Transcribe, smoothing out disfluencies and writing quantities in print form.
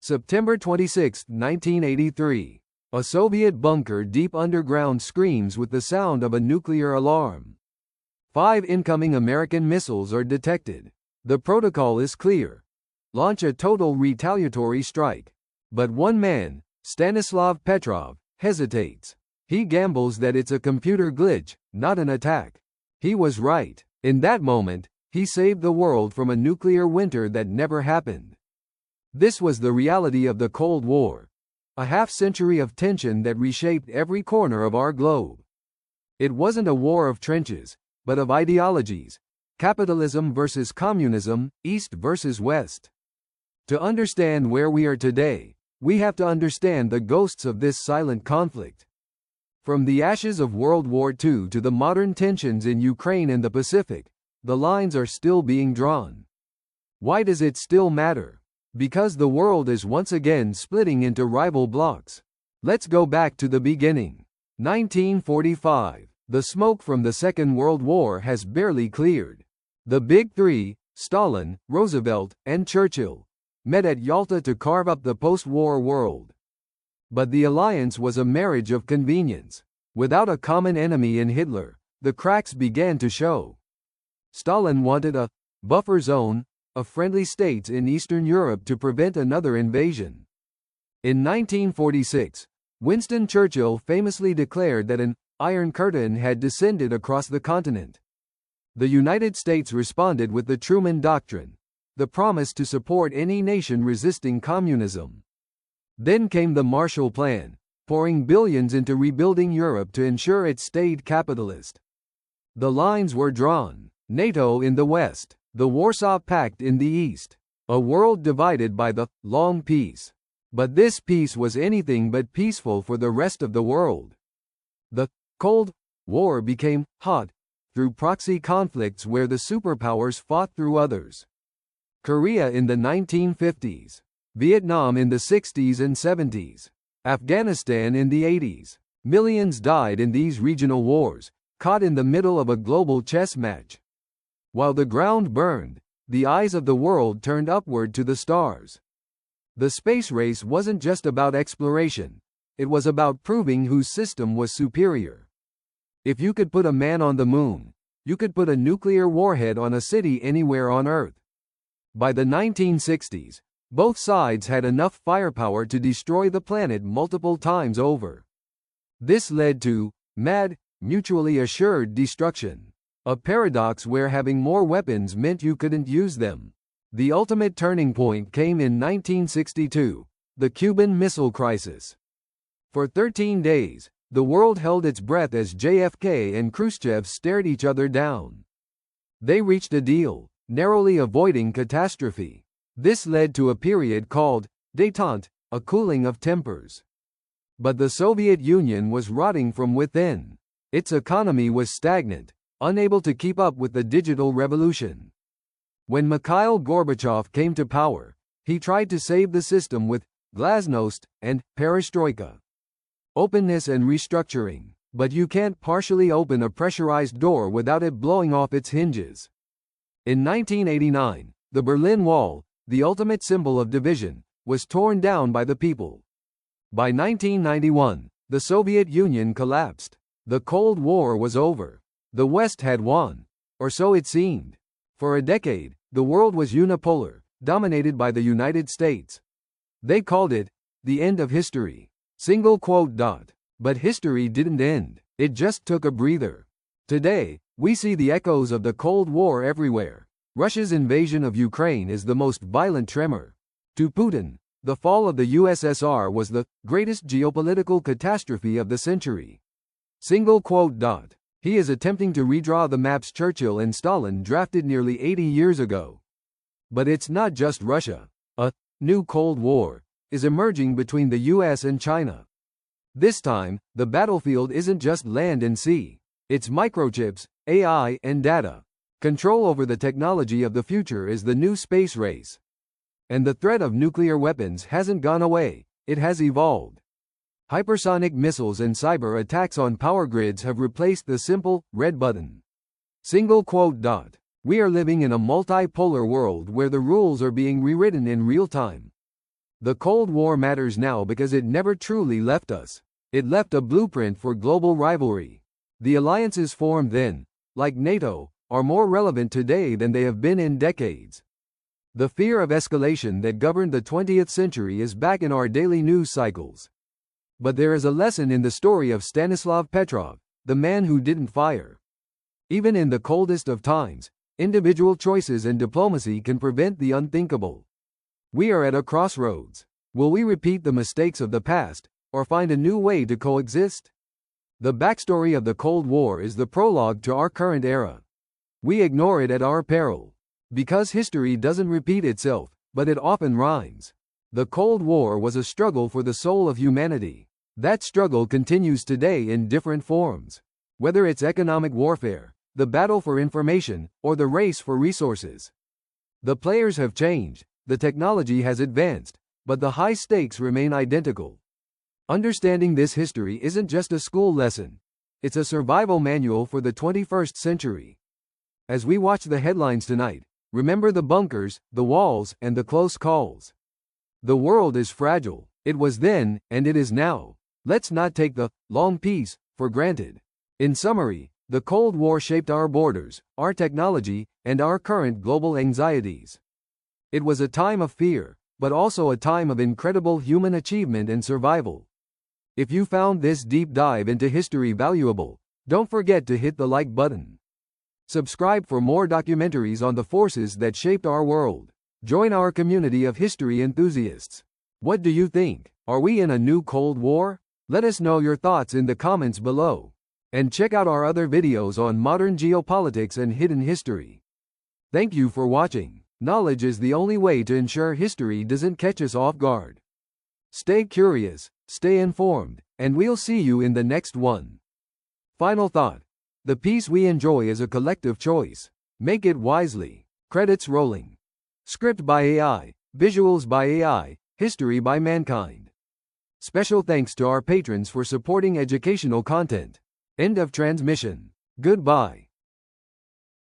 September 26, 1983. A Soviet bunker deep underground screams with the sound of a nuclear alarm. 5 incoming American missiles are detected. The protocol is clear. Launch a total retaliatory strike. But one man, Stanislav Petrov, hesitates. He gambles that it's a computer glitch, not an attack. He was right. In that moment, he saved the world from a nuclear winter that never happened. This was the reality of the Cold War. A half-century of tension that reshaped every corner of our globe. It wasn't a war of trenches, but of ideologies. Capitalism versus communism, East versus West. To understand where we are today, we have to understand the ghosts of this silent conflict. From the ashes of World War II to the modern tensions in Ukraine and the Pacific, the lines are still being drawn. Why does it still matter? Because the world is once again splitting into rival blocs. Let's go back to the beginning. 1945. The smoke from the Second World War has barely cleared. The Big Three, Stalin, Roosevelt, and Churchill, met at Yalta to carve up the post-war world. But the alliance was a marriage of convenience. Without a common enemy in Hitler, the cracks began to show. Stalin wanted a buffer zone of friendly states in Eastern Europe to prevent another invasion. In 1946, Winston Churchill famously declared that an Iron Curtain had descended across the continent. The United States responded with the Truman Doctrine, the promise to support any nation resisting communism. Then came the Marshall Plan, pouring billions into rebuilding Europe to ensure it stayed capitalist. The lines were drawn. NATO in the West, the Warsaw Pact in the East, a world divided by the long peace. But this peace was anything but peaceful for the rest of the world. The Cold War became hot through proxy conflicts where the superpowers fought through others. Korea in the 1950s, Vietnam in the 60s and 70s, Afghanistan in the 80s. Millions died in these regional wars, caught in the middle of a global chess match. While the ground burned, the eyes of the world turned upward to the stars. The space race wasn't just about exploration, it was about proving whose system was superior. If you could put a man on the moon, you could put a nuclear warhead on a city anywhere on Earth. By the 1960s, both sides had enough firepower to destroy the planet multiple times over. This led to mad, mutually assured destruction. A paradox where having more weapons meant you couldn't use them. The ultimate turning point came in 1962, the Cuban Missile Crisis. For 13 days, the world held its breath as JFK and Khrushchev stared each other down. They reached a deal, narrowly avoiding catastrophe. This led to a period called détente, a cooling of tempers. But the Soviet Union was rotting from within. Its economy was stagnant, unable to keep up with the digital revolution. When Mikhail Gorbachev came to power, he tried to save the system with glasnost and perestroika. Openness and restructuring. But you can't partially open a pressurized door without it blowing off its hinges. In 1989, the Berlin Wall, the ultimate symbol of division, was torn down by the people. By 1991, the Soviet Union collapsed. The Cold War was over. The West had won, or so it seemed. For a decade, the world was unipolar, dominated by the United States. They called it the end of history. But history didn't end, it just took a breather. Today, we see the echoes of the Cold War everywhere. Russia's invasion of Ukraine is the most violent tremor. To Putin, the fall of the USSR was the greatest geopolitical catastrophe of the century. He is attempting to redraw the maps Churchill and Stalin drafted nearly 80 years ago. But it's not just Russia. A new Cold War is emerging between the US and China. This time, the battlefield isn't just land and sea. It's microchips, AI, and data. Control over the technology of the future is the new space race. And the threat of nuclear weapons hasn't gone away, it has evolved. Hypersonic missiles and cyber attacks on power grids have replaced the simple red button. We are living in a multipolar world where the rules are being rewritten in real time. The Cold War matters now because it never truly left us. It left a blueprint for global rivalry. The alliances formed then, like NATO, are more relevant today than they have been in decades. The fear of escalation that governed the 20th century is back in our daily news cycles. But there is a lesson in the story of Stanislav Petrov, the man who didn't fire. Even in the coldest of times, individual choices and diplomacy can prevent the unthinkable. We are at a crossroads. Will we repeat the mistakes of the past, or find a new way to coexist? The backstory of the Cold War is the prologue to our current era. We ignore it at our peril. Because history doesn't repeat itself, but it often rhymes. The Cold War was a struggle for the soul of humanity. That struggle continues today in different forms. Whether it's economic warfare, the battle for information, or the race for resources. The players have changed, the technology has advanced, but the high stakes remain identical. Understanding this history isn't just a school lesson. It's a survival manual for the 21st century. As we watch the headlines tonight, remember the bunkers, the walls, and the close calls. The world is fragile. It was then, and it is now. Let's not take the long peace for granted. In summary, the Cold War shaped our borders, our technology, and our current global anxieties. It was a time of fear, but also a time of incredible human achievement and survival. If you found this deep dive into history valuable, don't forget to hit the like button. Subscribe for more documentaries on the forces that shaped our world. Join our community of history enthusiasts. What do you think? Are we in a new Cold War? Let us know your thoughts in the comments below. And check out our other videos on modern geopolitics and hidden history. Thank you for watching. Knowledge is the only way to ensure history doesn't catch us off guard. Stay curious, stay informed, and we'll see you in the next one. Final thought. The peace we enjoy is a collective choice. Make it wisely. Credits rolling. Script by AI, visuals by AI, history by mankind. Special thanks to our patrons for supporting educational content. End of transmission. Goodbye.